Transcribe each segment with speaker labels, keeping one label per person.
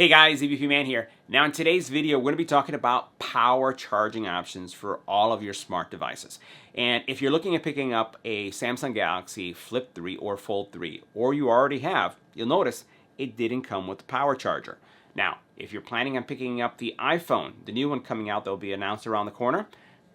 Speaker 1: Hey guys, EBPMAN here. Now in today's video, we're going to be talking about power charging options for all of your smart devices. And if you're looking at picking up a Samsung Galaxy Flip 3 or Fold 3, or you already have, you'll notice it didn't come with the power charger. Now, if you're planning on picking up the iPhone, the new one coming out that will be announced around the corner,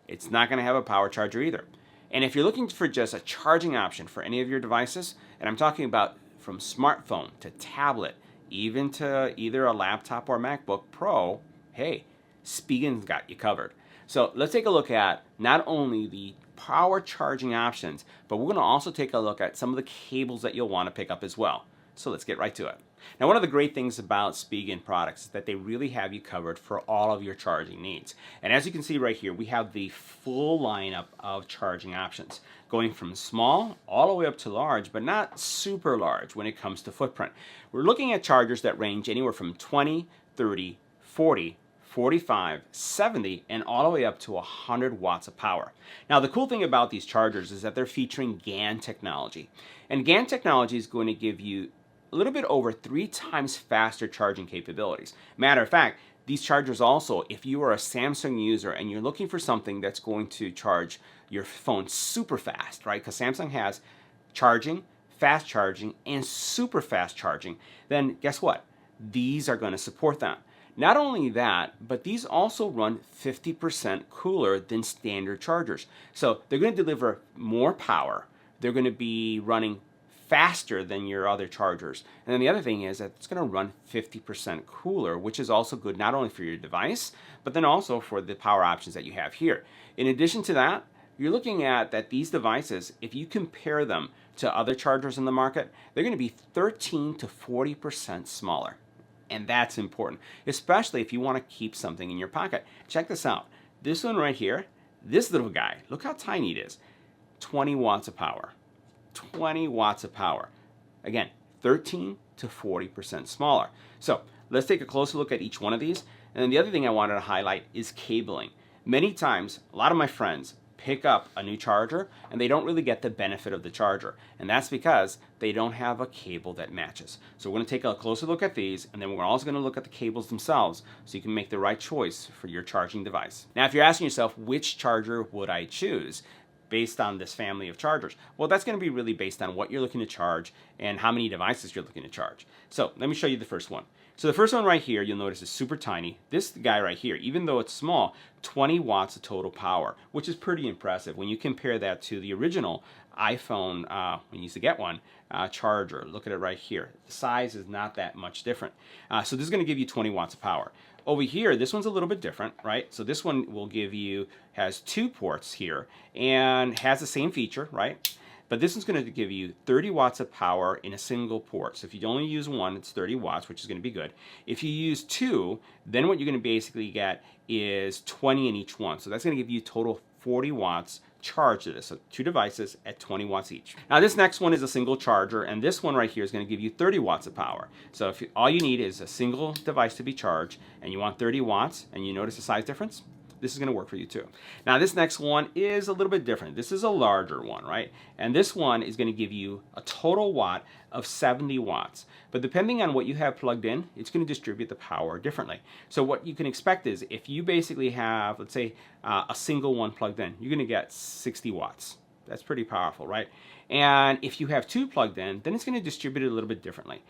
Speaker 1: it's not going to have a power charger either. And if you're looking for just a charging option for any of your devices, and I'm talking about from smartphone to tablet, even to either a laptop or MacBook Pro, hey, Spigen's got you covered. So let's take a look at not only the power charging options, but we're going to also take a look at some of the cables that you'll want to pick up as well. So let's get right to it. Now, one of the great things about Spigen products is that they really have you covered for all of your charging needs. And as you can see right here, we have the full lineup of charging options, going from small all the way up to large, but not super large when it comes to footprint. We're looking at chargers that range anywhere from 20, 30, 40, 45, 70, and all the way up to 100 watts of power. Now, the cool thing about these chargers is that they're featuring GaN technology. And GaN technology is going to give you a little bit over 3 times faster charging capabilities. Matter of fact, these chargers also, if you are a Samsung user and you're looking for something that's going to charge your phone super fast, right? Because Samsung has charging, fast charging, and super fast charging, then guess what? These are going to support that. Not only that, but these also run 50% cooler than standard chargers. So they're going to deliver more power. They're going to be running faster than your other chargers. And then the other thing is that it's going to run 50% cooler, which is also good not only for your device, but then also for the power options that you have here. In addition to that, you're looking at that these devices, if you compare them to other chargers in the market, they're going to be 13 to 40% smaller. And that's important, especially if you want to keep something in your pocket. Check this out. This one right here, this little guy, look how tiny it is. 20 watts of power. 20 watts of power. Again, 13 to 40% smaller. So let's take a closer look at each one of these. And then the other thing I wanted to highlight is cabling. Many times, a lot of my friends pick up a new charger and they don't really get the benefit of the charger. And that's because they don't have a cable that matches. So we're going to take a closer look at these, and then we're also going to look at the cables themselves so you can make the right choice for your charging device. Now, if you're asking yourself, which charger would I choose based on this family of chargers? Well, that's going to be really based on what you're looking to charge and how many devices you're looking to charge. So let me show you the first one. So the first one right here, you'll notice is super tiny. This guy right here, even though it's small, 20 watts of total power, which is pretty impressive when you compare that to the original iPhone, when you used to get one, charger. Look at it right here. The size is not that much different. So this is going to give you 20 watts of power. Over here, this one's a little bit different, right? So this one will give you, has 2 ports here and has the same feature, right? But this one's going to give you 30 watts of power in a single port. So if you only use one, it's 30 watts, which is going to be good. If you use 2, then what you're going to basically get is 20 in each one. So that's going to give you total 40 watts charge to this. So 2 devices at 20 watts each. Now this next one is a single charger, and this one right here is going to give you 30 watts of power. So if all you need is a single device to be charged and you want 30 watts, and you notice the size difference, this is going to work for you too. Now this next one is a little bit different. This is a larger one, right? And this one is going to give you a total watt of 70 watts. But depending on what you have plugged in, it's going to distribute the power differently. So what you can expect is if you basically have, let's say, a single one plugged in, you're going to get 60 watts. That's pretty powerful, right? And if you have 2 plugged in, then it's going to distribute it a little bit differently.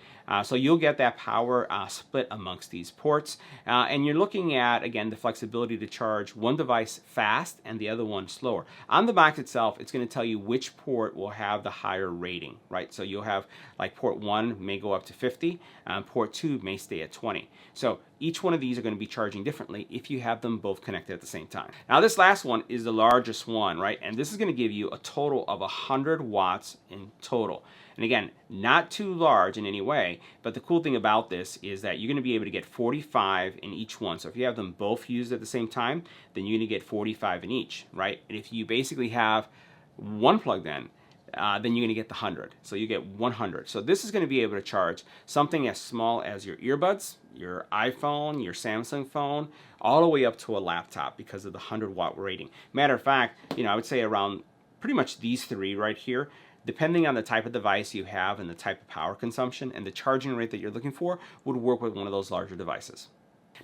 Speaker 1: So you'll get that power split amongst these ports. And you're looking at, again, the flexibility to charge one device fast and the other one slower. On the box itself, it's going to tell you which port will have the higher rating, right? So you'll have, like, port 1 may go up to 50, port 2 may stay at 20. So each one of these are going to be charging differently if you have them both connected at the same time. Now this last one is the largest one, right? And this is going to give you a total of 100 watts in total. And again, not too large in any way, but the cool thing about this is that you're going to be able to get 45 in each one. So if you have them both used at the same time, then you're going to get 45 in each, right? And if you basically have one plugged in, then you're going to get the 100. So you get 100. So this is going to be able to charge something as small as your earbuds, your iPhone, your Samsung phone, all the way up to a laptop because of the 100 watt rating. Matter of fact, I would say around pretty much these 3 right here, depending on the type of device you have and the type of power consumption and the charging rate that you're looking for, would work with one of those larger devices.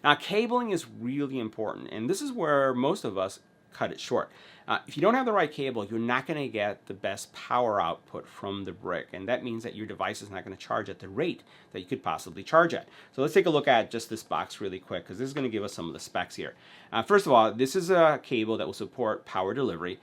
Speaker 1: Now, cabling is really important, and this is where most of us cut it short. If you don't have the right cable, you're not going to get the best power output from the brick, and that means that your device is not going to charge at the rate that you could possibly charge at. So let's take a look at just this box really quick, because this is going to give us some of the specs here. First of all, this is a cable that will support power delivery,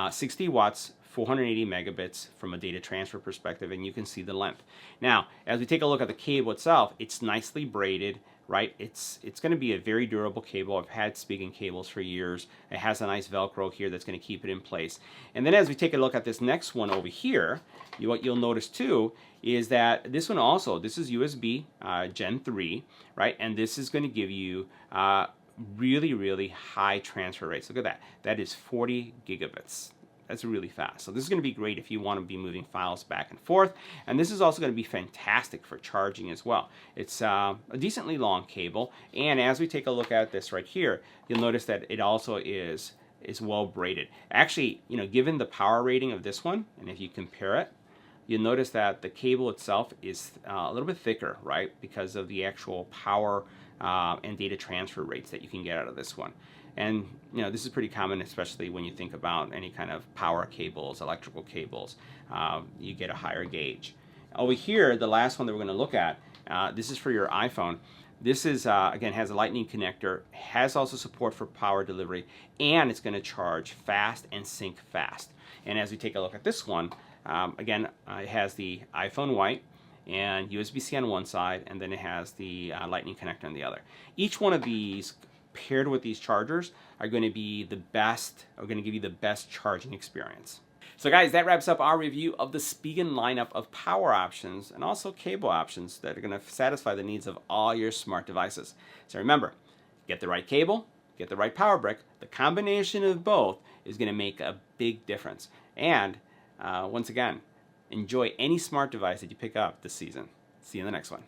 Speaker 1: 60 watts, 480 megabits from a data transfer perspective, and you can see the length. Now, as we take a look at the cable itself, it's nicely braided, right? It's going to be a very durable cable. I've had Spigen cables for years. It has a nice Velcro here that's going to keep it in place. And then as we take a look at this next one over here, what you'll notice too is that this one also, this is USB Gen 3, right? And this is going to give you really, really high transfer rates. Look at that. That is 40 gigabits. That's really fast. So this is going to be great if you want to be moving files back and forth. And this is also going to be fantastic for charging as well. It's a decently long cable. And as we take a look at this right here, you'll notice that it also is well braided. Actually, you know, given the power rating of this one, and if you compare it, you'll notice that the cable itself is a little bit thicker, right? Because of the actual power and data transfer rates that you can get out of this one. And you know, this is pretty common, especially when you think about any kind of power cables, electrical cables. You get a higher gauge. Over here, the last one that we're going to look at, this is for your iPhone. This is, again, has a lightning connector, has also support for power delivery, and it's going to charge fast and sync fast. And as we take a look at this one, again, it has the iPhone white and USB-C on one side, and then it has the lightning connector on the other. Each one of these paired with these chargers are going to be the best, are going to give you the best charging experience. So guys, that wraps up our review of the Spigen lineup of power options and also cable options that are going to satisfy the needs of all your smart devices. So remember, get the right cable, get the right power brick. The combination of both is going to make a big difference. And once again, enjoy any smart device that you pick up this season. See you in the next one.